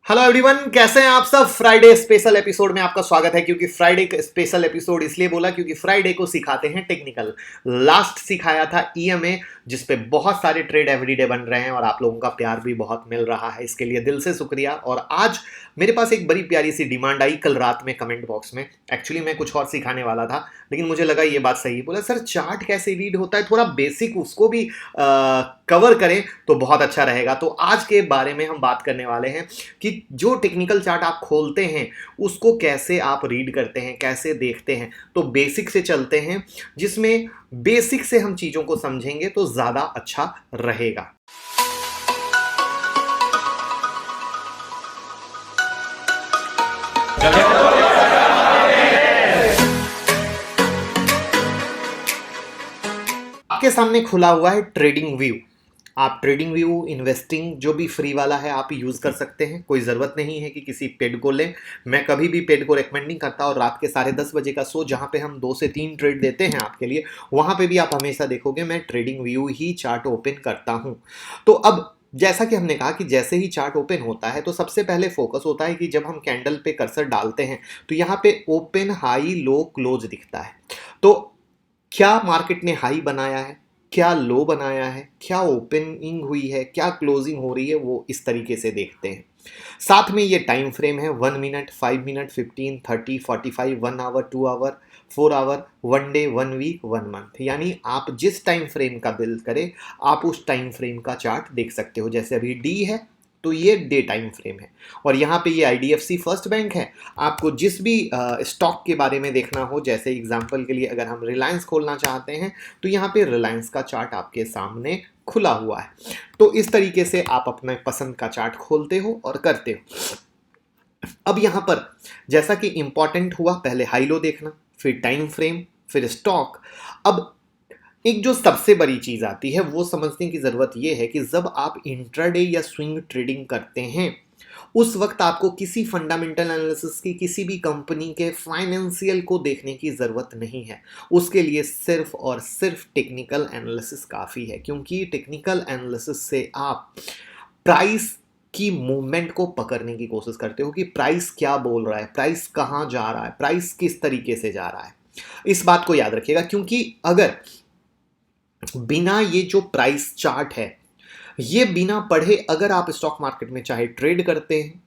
Hello everyone, कैसे हैं आप सब। फ्राइडे स्पेशल एपिसोड में आपका स्वागत है। क्योंकि फ्राइडे स्पेशल एपिसोड इसलिए बोला क्योंकि फ्राइडे को सिखाते हैं टेक्निकल। लास्ट सिखाया था ईएमए, जिस पे बहुत सारे ट्रेड एवरीडे बन रहे हैं और आप लोगों का प्यार भी बहुत मिल रहा है, इसके लिए दिल से शुक्रिया। और आज मेरे पास एक बड़ी प्यारी सी डिमांड आई कल रात में कमेंट बॉक्स में। एक्चुअली मैं कुछ और सिखाने वाला था, लेकिन मुझे लगा ये बात सही, बोला सर चार्ट कैसे रीड होता है, थोड़ा बेसिक उसको भी कवर करें तो बहुत अच्छा रहेगा। तो आज के बारे में हम बात करने वाले हैं कि जो टेक्निकल चार्ट आप खोलते हैं उसको कैसे आप रीड करते हैं, कैसे देखते हैं। तो बेसिक से चलते हैं, जिसमें बेसिक से हम चीजों को समझेंगे तो ज्यादा अच्छा रहेगा। आपके सामने खुला हुआ है ट्रेडिंग व्यू। आप ट्रेडिंग व्यू, इन्वेस्टिंग जो भी फ्री वाला है आप यूज़ कर सकते हैं। कोई ज़रूरत नहीं है कि किसी पेड को लें। मैं कभी भी पेड को रेकमेंड नहीं करता। और रात के 10:30 बजे का शो जहाँ पे हम 2 से 3 ट्रेड देते हैं आपके लिए, वहाँ पे भी आप हमेशा देखोगे मैं ट्रेडिंग व्यू ही चार्ट ओपन करता हूँ। तो अब जैसा कि हमने कहा कि जैसे ही चार्ट ओपन होता है तो सबसे पहले फोकस होता है कि जब हम कैंडल पे कर्सर डालते हैं तो यहाँ पे ओपन, हाई, लो, क्लोज दिखता है। तो क्या मार्केट ने हाई बनाया है, क्या लो बनाया है, क्या ओपनिंग हुई है, क्या क्लोजिंग हो रही है, वो इस तरीके से देखते हैं। साथ में ये टाइम फ्रेम है 1 minute, 5 minute, 15, 30, 45, 1 hour, 2 hour, 4 hour, 1 day, 1 week, 1 month. यानी आप जिस टाइम फ्रेम का बिल्ड करें आप उस टाइम फ्रेम का चार्ट देख सकते हो। जैसे अभी डी है तो ये डे टाइम फ्रेम है। और यहाँ पे ये आईडीएफसी फर्स्ट बैंक है। आपको जिस भी स्टॉक के बारे में देखना हो, जैसे एग्जांपल के लिए अगर हम रिलायंस खोलना चाहते हैं तो यहाँ पे रिलायंस का चार्ट आपके सामने खुला हुआ है। तो इस तरीके से आप अपने पसंद का चार्ट खोलते हो और करते हो। अब यहाँ पर जैसा कि इंपॉर्टेंट हुआ, पहले हाई लो देखना, फिर टाइम फ्रेम, फिर स्टॉक। अब एक जो सबसे बड़ी चीज आती है वो समझने की जरूरत यह है कि जब आप इंट्राडे या स्विंग ट्रेडिंग करते हैं उस वक्त आपको किसी फंडामेंटल एनालिसिस की, किसी भी कंपनी के फाइनेंशियल को देखने की जरूरत नहीं है। उसके लिए सिर्फ और सिर्फ टेक्निकल एनालिसिस काफी है। क्योंकि टेक्निकल एनालिसिस से आप प्राइस की मूवमेंट को पकड़ने की कोशिश करते हो कि प्राइस क्या बोल रहा है, प्राइस कहाँ जा रहा है, प्राइस किस तरीके से जा रहा है। इस बात को याद रखिएगा, क्योंकि अगर बिना ये जो प्राइस चार्ट है, ये बिना पढ़े अगर आप स्टॉक मार्केट में चाहे ट्रेड करते हैं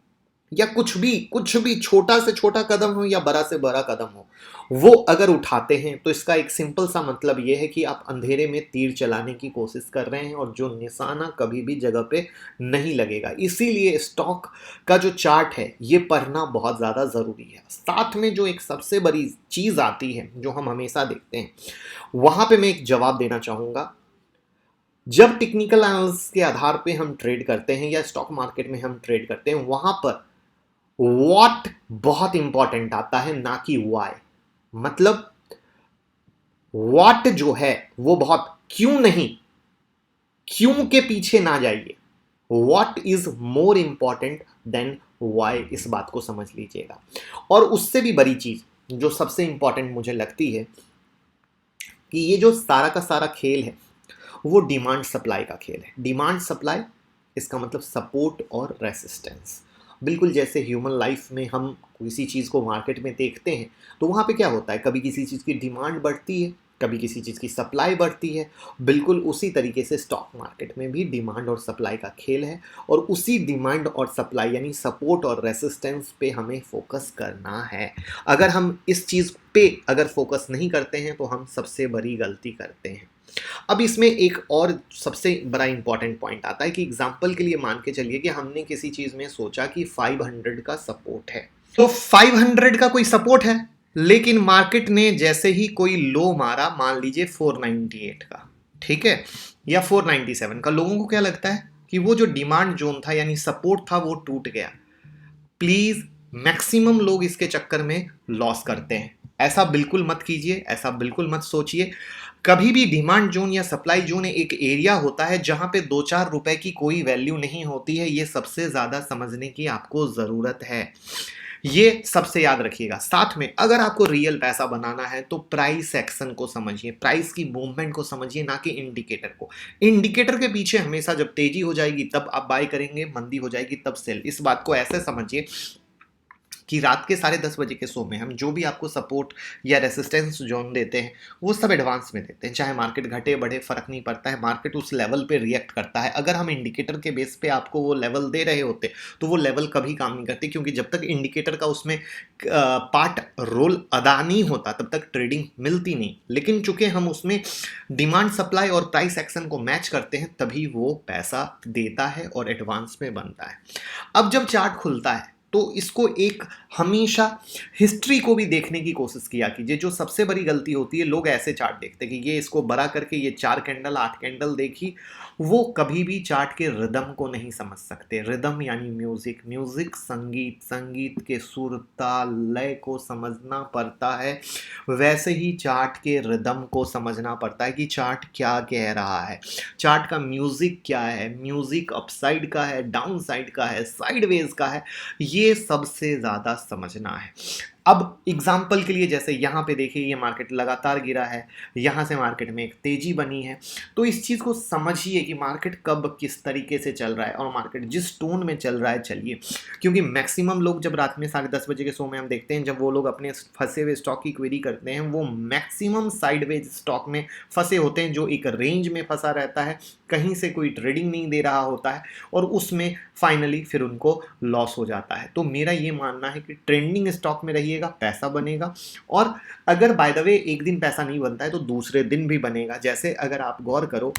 या कुछ भी छोटा से छोटा कदम हो या बड़ा से बड़ा कदम हो, वो अगर उठाते हैं तो इसका एक सिंपल सा मतलब ये है कि आप अंधेरे में तीर चलाने की कोशिश कर रहे हैं और जो निशाना कभी भी जगह पे नहीं लगेगा। इसीलिए स्टॉक का जो चार्ट है ये पढ़ना बहुत ज़्यादा ज़रूरी है। साथ में जो एक सबसे बड़ी चीज़ आती है जो हम हमेशा देखते हैं, वहाँ पे मैं एक जवाब देना चाहूँगा। जब टेक्निकल एनालिसिस के आधार पे हम ट्रेड करते हैं या स्टॉक मार्केट में हम ट्रेड करते हैं, वहां पर व्हाट बहुत इंपॉर्टेंट आता है, ना कि व्हाई। मतलब व्हाट जो है वो बहुत, क्यों नहीं, क्यों के पीछे ना जाइए। What is more important than why, इस बात को समझ लीजिएगा। और उससे भी बड़ी चीज जो सबसे इंपॉर्टेंट मुझे लगती है कि ये जो सारा का सारा खेल है वो डिमांड सप्लाई का खेल है। डिमांड सप्लाई, इसका मतलब सपोर्ट और रेसिस्टेंस। बिल्कुल जैसे ह्यूमन लाइफ में हम किसी चीज़ को मार्केट में देखते हैं तो वहाँ पे क्या होता है, कभी किसी चीज़ की डिमांड बढ़ती है, कभी किसी चीज़ की सप्लाई बढ़ती है। बिल्कुल उसी तरीके से स्टॉक मार्केट में भी डिमांड और सप्लाई का खेल है। और उसी डिमांड और सप्लाई यानी सपोर्ट और रेसिस्टेंस पे हमें फोकस करना है। अगर हम इस चीज़ पे अगर फोकस नहीं करते हैं तो हम सबसे बड़ी गलती करते हैं। अब इसमें एक और सबसे बड़ा इंपॉर्टेंट पॉइंट आता है कि एग्जांपल के लिए मान के चलिए कि हमने किसी चीज में सोचा कि 500 का सपोर्ट है, तो 500 का कोई सपोर्ट है, लेकिन मार्केट ने जैसे ही कोई लो मारा, मान लीजिए 498 का, ठीक है, या 497 का, लोगों को क्या लगता है कि वो जो डिमांड जोन था यानी सपोर्ट था वो टूट गया। प्लीज, मैक्सिमम लोग इसके चक्कर में लॉस करते हैं। ऐसा बिल्कुल मत कीजिए, ऐसा बिल्कुल मत सोचिए। कभी भी डिमांड जोन या सप्लाई जोन एक एरिया होता है जहां पे 2-4 रुपए की कोई वैल्यू नहीं होती है। ये सबसे ज्यादा समझने की आपको जरूरत है। ये सबसे याद रखिएगा। साथ में अगर आपको रियल पैसा बनाना है तो प्राइस एक्शन को समझिए, प्राइस की मूवमेंट को समझिए, ना कि इंडिकेटर को। इंडिकेटर के पीछे हमेशा जब तेजी हो जाएगी तब आप बाय करेंगे, मंदी हो जाएगी तब सेल। इस बात को ऐसे समझिए कि रात के 10:30 बजे के शो में हम जो भी आपको सपोर्ट या रेसिस्टेंस जोन देते हैं वो सब एडवांस में देते हैं। चाहे मार्केट घटे बढ़े फर्क नहीं पड़ता है, मार्केट उस लेवल पे रिएक्ट करता है। अगर हम इंडिकेटर के बेस पे आपको वो लेवल दे रहे होते तो वो लेवल कभी काम नहीं करती, क्योंकि जब तक इंडिकेटर का उसमें पार्ट रोल अदा नहीं होता तब तक ट्रेडिंग मिलती नहीं। लेकिन चूंकि हम उसमें डिमांड सप्लाई और प्राइस एक्शन को मैच करते हैं तभी वो पैसा देता है और एडवांस में बनता है। अब जब चार्ट खुलता है तो इसको एक हमेशा हिस्ट्री को भी देखने की कोशिश किया कीजिए। जो सबसे बड़ी गलती होती है, लोग ऐसे चार्ट देखते हैं कि ये इसको बड़ा करके ये 4 कैंडल 8 कैंडल देखी, वो कभी भी चार्ट के रिदम को नहीं समझ सकते। रिदम यानी म्यूजिक, म्यूजिक संगीत, संगीत के सुर ताल लय को समझना पड़ता है। वैसे ही चार्ट के रिदम को समझना पड़ता है कि चार्ट क्या कह रहा है, चार्ट का म्यूजिक क्या है, म्यूजिक अपसाइड का है, डाउन साइड का है, साइडवेज का है, ये सबसे ज़्यादा समझना है। अब एग्जाम्पल के लिए जैसे यहाँ पे देखिए ये मार्केट लगातार गिरा है, यहाँ से मार्केट में एक तेजी बनी है, तो इस चीज़ को समझिए कि मार्केट कब किस तरीके से चल रहा है और मार्केट जिस टोन में चल रहा है चलिए। क्योंकि मैक्सिमम लोग जब रात में 10:30 बजे के शो में हम देखते हैं, जब वो लोग अपने फंसे हुए स्टॉक की क्वेरी करते हैं, वो मैक्सिमम साइडवेज स्टॉक में फंसे होते हैं, जो एक रेंज में फंसा रहता है, कहीं से कोई ट्रेडिंग नहीं दे रहा होता है और उसमें फाइनली फिर उनको लॉस हो जाता है। तो मेरा ये मानना है कि ट्रेंडिंग स्टॉक में रहिएगा, पैसा बनेगा। और अगर बाय द वे एक दिन पैसा नहीं बनता है तो दूसरे दिन भी बनेगा। जैसे अगर आप गौर करो,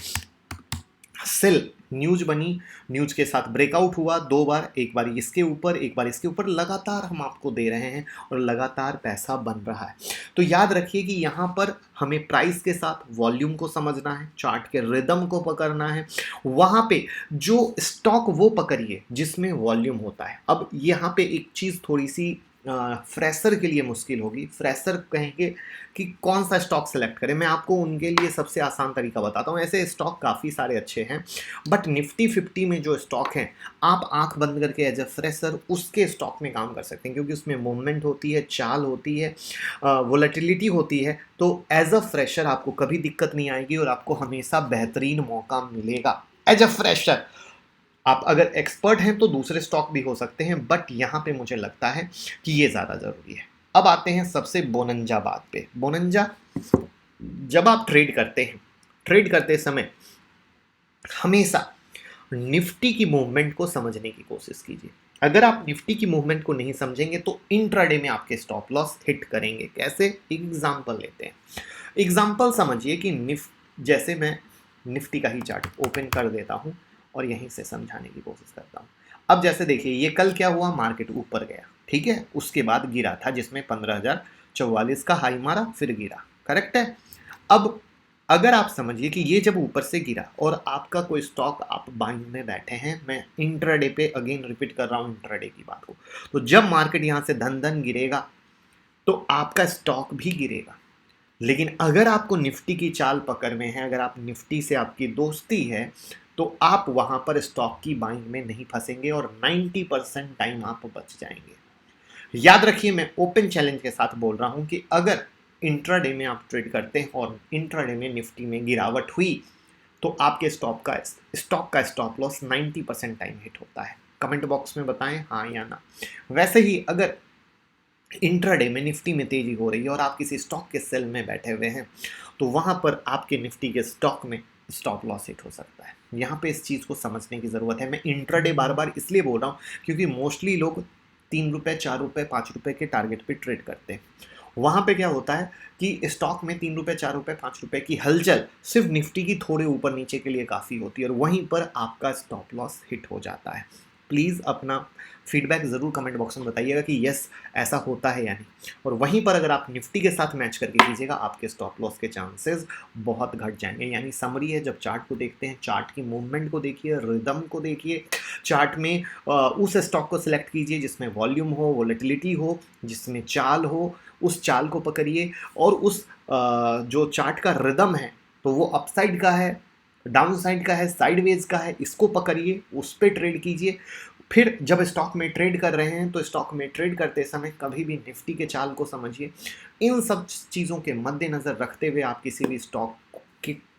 सेल न्यूज बनी, न्यूज के साथ ब्रेकआउट हुआ 2 बार, एक बार इसके ऊपर एक बार इसके ऊपर, लगातार हम आपको दे रहे हैं और लगातार पैसा बन रहा है। तो याद रखिए कि यहाँ पर हमें प्राइस के साथ वॉल्यूम को समझना है, चार्ट के रिदम को पकड़ना है। वहाँ पे जो स्टॉक वो पकड़िए जिसमें वॉल्यूम होता है। अब यहाँ पे एक चीज़ थोड़ी सी फ्रेशर के लिए मुश्किल होगी। फ्रेशर कहेंगे कि कौन सा स्टॉक सेलेक्ट करें, मैं आपको उनके लिए सबसे आसान तरीका बताता हूँ। ऐसे स्टॉक काफ़ी सारे अच्छे हैं, बट निफ्टी 50 में जो स्टॉक हैं आप आंख बंद करके एज अ फ्रेशर उसके स्टॉक में काम कर सकते हैं, क्योंकि उसमें मूवमेंट होती है, चाल होती है, वोलेटिलिटी होती है। तो एज अ फ्रेशर आपको कभी दिक्कत नहीं आएगी और आपको हमेशा बेहतरीन मौका मिलेगा एज अ फ्रेशर। आप अगर एक्सपर्ट हैं तो दूसरे स्टॉक भी हो सकते हैं, बट यहाँ पे मुझे लगता है कि ये ज़्यादा ज़रूरी है। अब आते हैं सबसे बोनंजा बात पे। बोनंजा, जब आप ट्रेड करते हैं, ट्रेड करते समय हमेशा निफ्टी की मूवमेंट को समझने की कोशिश कीजिए। अगर आप निफ्टी की मूवमेंट को नहीं समझेंगे तो इंट्राडे में आपके स्टॉप लॉस हिट करेंगे। कैसे? एग्जाम्पल लेते हैं। एग्जाम्पल समझिए कि जैसे मैं निफ्टी का ही चार्ट ओपन कर देता हूं और यहीं से समझाने की कोशिश करता हूं। अब जैसे देखिए ये कल क्या हुआ, मार्केट ऊपर गया, ठीक है, उसके बाद गिरा था जिसमें 15,044 का हाई मारा, फिर गिरा, करेक्ट है। अब अगर आप समझिए कि ये जब ऊपर से गिरा और आपका कोई स्टॉक आप बाइंग में बैठे हैं, मैं इंट्राडे पे अगेन रिपीट कर रहा हूँ इंट्राडे की बात को, तो जब मार्केट यहाँ से धन धन गिरेगा तो आपका स्टॉक भी गिरेगा। लेकिन अगर आपको निफ्टी की चाल पकड़ में है, अगर आप निफ्टी से आपकी दोस्ती है, तो आप वहां पर स्टॉक की बाइंग में नहीं फंसेंगे और 90% टाइम आप बच जाएंगे। याद रखिए, मैं ओपन चैलेंज के साथ बोल रहा हूं कि अगर इंट्राडे में आप ट्रेड करते हैं और इंट्राडे में निफ्टी में गिरावट हुई तो आपके स्टॉक का स्टॉप लॉस 90% टाइम हिट होता है। कमेंट बॉक्स में बताएं हाँ या ना। वैसे ही अगर इंट्राडे में निफ्टी में तेजी हो रही है और आप किसी स्टॉक के सेल में बैठे हुए हैं तो वहां पर आपके निफ्टी के स्टॉक में स्टॉप लॉस हिट हो सकता है। यहाँ पे इस चीज़ को समझने की ज़रूरत है। मैं इंट्राडे बार बार इसलिए बोल रहा हूँ क्योंकि मोस्टली लोग 3 रुपये 4 रुपये 5 रुपये के टारगेट पे ट्रेड करते हैं। वहाँ पे क्या होता है कि स्टॉक में 3 रुपये 4 रुपये 5 रुपये की हलचल सिर्फ निफ्टी की थोड़े ऊपर नीचे के लिए काफ़ी होती है और वहीं पर आपका स्टॉप लॉस हिट हो जाता है। प्लीज़ अपना फीडबैक ज़रूर कमेंट बॉक्स में बताइएगा कि यस ऐसा होता है या नहीं। और वहीं पर अगर आप निफ्टी के साथ मैच करके कीजिएगा, आपके स्टॉप लॉस के चांसेस बहुत घट जाएंगे। यानी समरी है, जब चार्ट को देखते हैं, चार्ट की मूवमेंट को देखिए, रिदम को देखिए, चार्ट में उस स्टॉक को सिलेक्ट कीजिए जिसमें वॉल्यूम हो, वोलेटिलिटी हो, जिसमें चाल हो, उस चाल को पकड़िए और उस जो चार्ट का रिदम है तो वो अपसाइड का है, डाउन साइड का है, साइडवेज का है, इसको पकड़िए, उस पर ट्रेड कीजिए। फिर जब स्टॉक में ट्रेड कर रहे हैं तो स्टॉक में ट्रेड करते समय कभी भी निफ्टी के चाल को समझिए। इन सब चीज़ों के मद्देनज़र रखते हुए आप किसी भी स्टॉक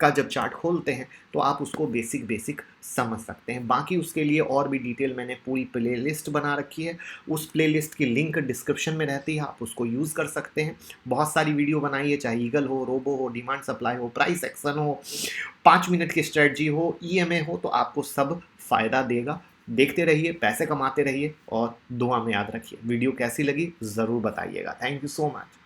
का जब चार्ट खोलते हैं तो आप उसको बेसिक बेसिक समझ सकते हैं। बाकी उसके लिए और भी डिटेल मैंने पूरी प्लेलिस्ट बना रखी है, उस प्लेलिस्ट की लिंक डिस्क्रिप्शन में रहती है, आप उसको यूज़ कर सकते हैं। बहुत सारी वीडियो बनाई है, चाहे ईगल हो, रोबो हो, डिमांड सप्लाई हो, प्राइस एक्शन हो, 5 मिनट की स्ट्रेटजी हो, ईएमए हो, तो आपको सब फ़ायदा देगा। देखते रहिए, पैसे कमाते रहिए और दुआ में याद रखिए। वीडियो कैसी लगी ज़रूर बताइएगा। Thank you so much.